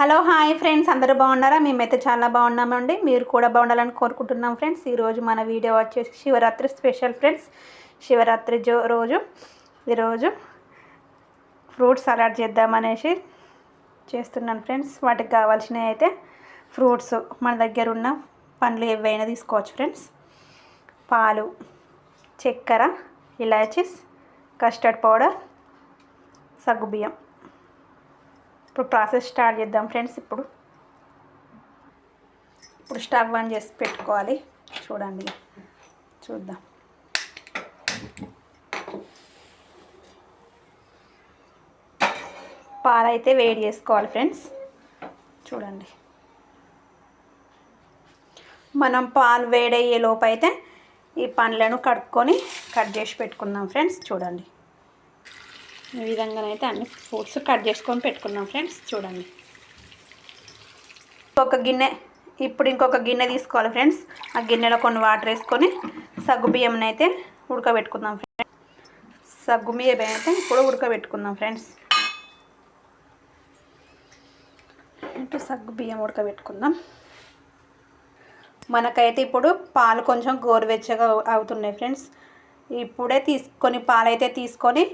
Hello hi friends, అందరూ బాగున్నారా? మేమైతే చాలా బాగున్నామండి. మీరు కూడా బాగుండాలని కోరుకుంటున్నాం ఫ్రెండ్స్. ఈరోజు మన వీడియో వచ్చేసి శివరాత్రి స్పెషల్ ఫ్రెండ్స్. శివరాత్రి రోజు ఈరోజు ఫ్రూట్ సలాడ్ చేద్దామనేసి చేస్తున్నాను ఫ్రెండ్స్. వాటికి కావాల్సినవి అయితే ఫ్రూట్స్ మన దగ్గర ఉన్న పండ్లు ఏవైనా తీసుకోవచ్చు ఫ్రెండ్స్. పాలు, చక్కెర, ఇలాచీస్, కస్టర్డ్ పౌడర్, సగ్గుబియ్యం. ఇప్పుడు ప్రాసెస్ స్టార్ట్ చేద్దాం ఫ్రెండ్స్. ఇప్పుడు స్టవ్ ఆన్ చేసి పెట్టుకోవాలి. చూడండి, చూద్దాం. పాలైతే వేడి చేసుకోవాలి ఫ్రెండ్స్. చూడండి, మనం పాలు వేడయ్యే లోపు అయితే ఈ పండ్లను కడుక్కొని కట్ చేసి పెట్టుకుందాం ఫ్రెండ్స్. చూడండి, ఈ విధంగానైతే అన్ని ఫ్రూట్స్ కట్ చేసుకొని పెట్టుకున్నాం ఫ్రెండ్స్. చూడండి, ఇంకొక గిన్నె తీసుకోవాలి ఫ్రెండ్స్. ఆ గిన్నెలో కొన్ని వాటర్ వేసుకొని సగ్గుబియ్యం అయితే ఉడకబెట్టుకుందాం ఫ్రెండ్స్. సగ్గుబియ్యం అయితే ఇప్పుడు ఉడకబెట్టుకుందాం ఫ్రెండ్స్. సగ్గుబియ్యం ఉడకబెట్టుకుందాం. మనకైతే ఇప్పుడు పాలు కొంచెం గోరువెచ్చగా అవుతున్నాయి ఫ్రెండ్స్. ఇప్పుడే పాలైతే తీసుకొని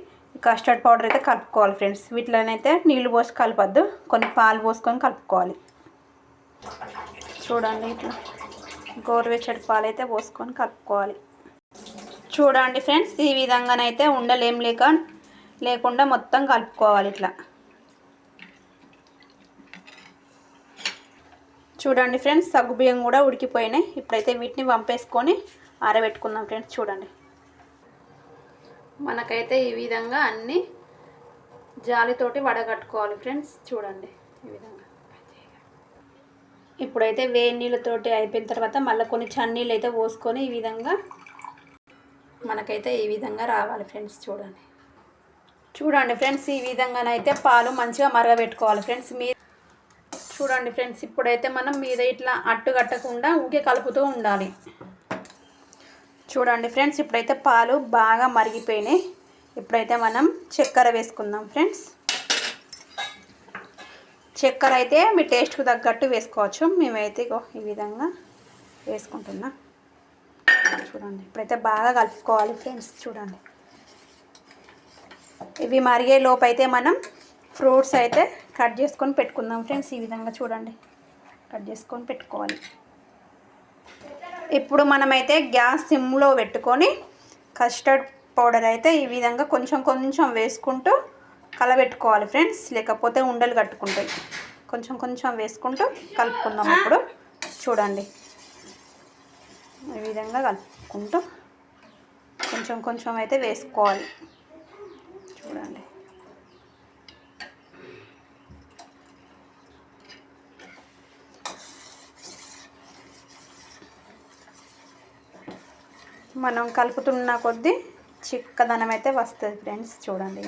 కస్టర్డ్ పౌడర్ అయితే కలుపుకోవాలి ఫ్రెండ్స్. వీటిలోనైతే నీళ్ళు పోసి కలపద్దు, కొన్ని పాలు పోసుకొని కలుపుకోవాలి. చూడండి, ఇట్లా గోరువెచ్చటి పాలు అయితే పోసుకొని కలుపుకోవాలి. చూడండి ఫ్రెండ్స్, ఈ విధంగానైతే ఉండలేం లేకుండా మొత్తం కలుపుకోవాలి ఇట్లా. చూడండి ఫ్రెండ్స్, సగ్గుబియ్యం కూడా ఉడికిపోయినాయి. ఇప్పుడైతే వీటిని వంపేసుకొని ఆరబెట్టుకుందాం ఫ్రెండ్స్. చూడండి, మనకైతే ఈ విధంగా అన్నీ జాలితోటి వడగట్టుకోవాలి ఫ్రెండ్స్. చూడండి, ఈ విధంగా. ఇప్పుడైతే వేడి నీళ్ళతోటి అయిపోయిన తర్వాత మళ్ళీ కొన్ని చన్నీళ్ళు అయితే పోసుకొని ఈ విధంగా మనకైతే ఈ విధంగా రావాలి ఫ్రెండ్స్. చూడండి ఫ్రెండ్స్, ఈ విధంగానైతే పాలు మంచిగా మరగబెట్టుకోవాలి ఫ్రెండ్స్. చూడండి ఫ్రెండ్స్, ఇప్పుడైతే మనం మీద ఇట్లా అట్టు కట్టకుండా ఊకే కలుపుతూ ఉండాలి. చూడండి ఫ్రెండ్స్, ఇప్పుడైతే పాలు బాగా మరిగిపోయినాయి. ఇప్పుడైతే మనం చక్కెర వేసుకుందాం ఫ్రెండ్స్. చక్కెర అయితే మీ టేస్ట్కు తగ్గట్టు వేసుకోవచ్చు. మేమైతే ఈ విధంగా వేసుకుంటున్నా. చూడండి, ఇప్పుడైతే బాగా కలుపుకోవాలి ఫ్రెండ్స్. చూడండి, ఇవి మరిగే లోపు అయితే మనం ఫ్రూట్స్ అయితే కట్ చేసుకొని పెట్టుకుందాం ఫ్రెండ్స్. ఈ విధంగా చూడండి, కట్ చేసుకొని పెట్టుకోవాలి. ఇప్పుడు మనమైతే గ్యాస్ సిమ్లో పెట్టుకొని కస్టర్డ్ పౌడర్ అయితే ఈ విధంగా కొంచెం కొంచెం వేసుకుంటూ కలబెట్టుకోవాలి ఫ్రెండ్స్, లేకపోతే ఉండలు కట్టుకుంటాయి. కొంచెం కొంచెం వేసుకుంటూ కలుపుకుందాం. ఇప్పుడు చూడండి, ఈ విధంగా కలుపుకుంటూ కొంచెం కొంచెం అయితే వేసుకోవాలి. చూడండి, మనం కలుపుతున్న కొద్దీ చిక్కదనం అయితే వస్తుంది ఫ్రెండ్స్. చూడండి,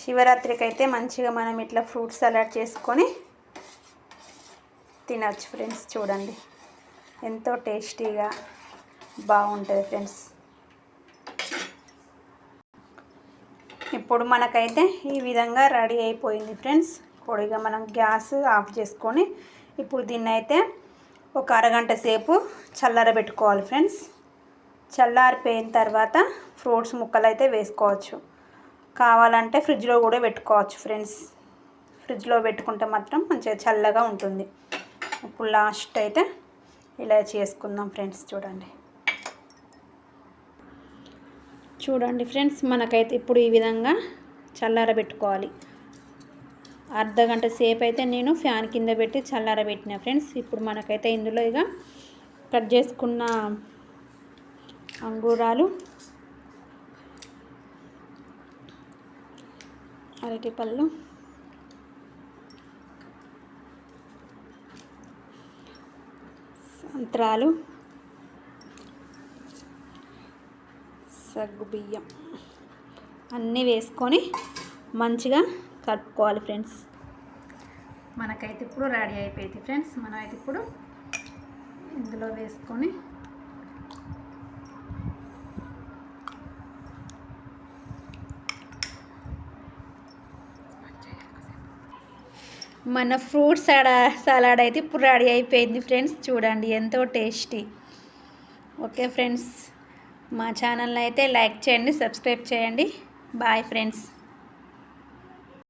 శివరాత్రికి అయితే మంచిగా మనం ఇట్లా ఫ్రూట్ సలాడ్ చేసుకొని తినచ్చు ఫ్రెండ్స్. చూడండి, ఎంతో టేస్టీగా బాగుంటుంది ఫ్రెండ్స్. ఇప్పుడు మనకైతే ఈ విధంగా రెడీ అయిపోయింది ఫ్రెండ్స్. ఇప్పుడు ఇక మనం గ్యాస్ ఆఫ్ చేసుకొని ఇప్పుడు దీన్ని అయితే ఒక అరగంట సేపు చల్లారబెట్టుకోవాలి ఫ్రెండ్స్. చల్లారిపోయిన తర్వాత ఫ్రూట్స్ ముక్కలు అయితే వేసుకోవచ్చు. కావాలంటే ఫ్రిడ్జ్లో కూడా పెట్టుకోవచ్చు ఫ్రెండ్స్. ఫ్రిడ్జ్లో పెట్టుకుంటే మాత్రం మంచిగా చల్లగా ఉంటుంది. ఇప్పుడు లాస్ట్ అయితే ఇలా చేసుకుందాం ఫ్రెండ్స్. చూడండి ఫ్రెండ్స్, మనకైతే ఇప్పుడు ఈ విధంగా చల్లారబెట్టుకోవాలి. అర్ధగంట సేపు అయితే నేను ఫ్యాన్ కింద పెట్టి చల్లారబెట్టిన ఫ్రెండ్స్. ఇప్పుడు మనకైతే ఇందులో ఇక కట్ చేసుకున్న అంగూరాలు, అరటిపళ్ళు, సంత్రాలు, సగ్గుబియ్యం అన్నీ వేసుకొని మంచిగా కలుపుకోవాలి ఫ్రెండ్స్. మనకైతే ఇప్పుడు రెడీ అయిపోయింది ఫ్రెండ్స్. మనమైతే ఇప్పుడు ఇందులో వేసుకొని మన ఫ్రూట్ సలాడ్ అయితే ఇప్పుడు రెడీ అయిపోయింది ఫ్రెండ్స్. చూడండి ఎంతో టేస్టీ. ఓకే ఫ్రెండ్స్, మా ఛానల్ని అయితే లైక్ చేయండి, సబ్స్క్రైబ్ చేయండి. Bye friends.